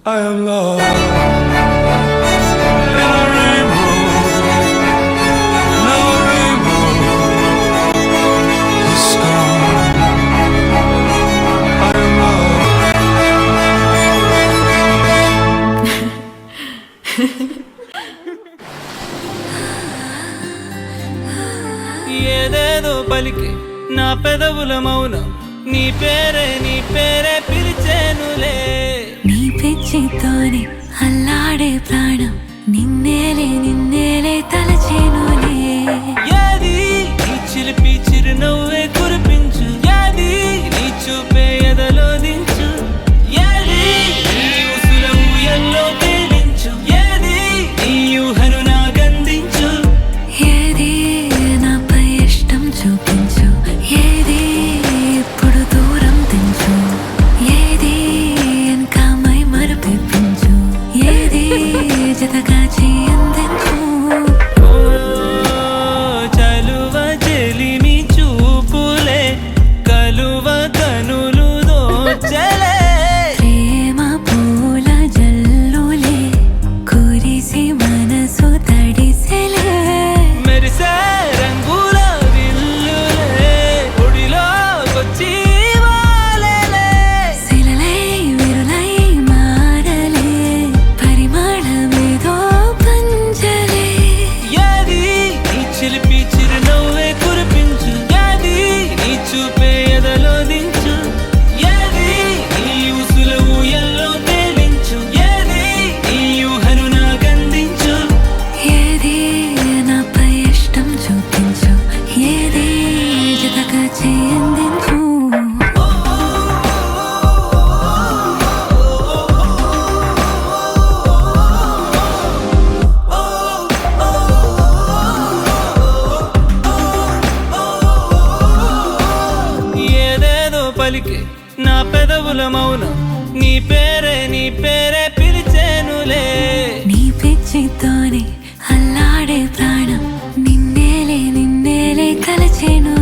I am lost in a rainbow, now a rainbow is gone. I am lost. ఏదేదో పలికి నా పెదవుల మౌనం నీ పేరే పిలిచేనులే. నీ పిచ్చితోనే అల్లాడే ప్రాణం నిన్నేలే తలచేనులే. ఏది నీ చిలిపి చిరునవ్వే కురిపించు, ఏది నీ చూపే ఎదలో దించు, ఏది నీ ఊసుల ఊయల్లో తేలించు, ఏది నీ ఊహను నాకందించు, ఏది నాపై ఇష్టం చూపించు, ఏది ఇప్పుడు దూరం తెంచు, ఏది ఇంకా మై మరపించు, ఏది జతగా చేయందించు. చలువ చెలిమి చూపులే కలువ కనులు దోచలే. ప్రేమ పూల జల్లులే కురిసి మనసు తడిసెలే. మెరిసే రంగుల విల్లులే ఒడిలోకొచ్చి వాలేలే. శిలలై విరులై మారలే పరిమళమేదో పంచలే. ఏది నీ చిలిపి చిరునవ్వే కురిపించు, ఏది నీ చూపే ఎదలో దించు, ఏది నీ ఊసుల ఊయల్లో తేలించు, ఏది నీ ఊహను నాకందించు. ఏది నాపై ఇష్టం చూపించు, ఏది జతగా చేయందించు. ఏదేదో పలికి నా పెదవుల మౌనం నీ పేరే పిలిచేనులే. నీ పిచ్చితోనే అల్లాడే ప్రాణం నిన్నేలే కలచేను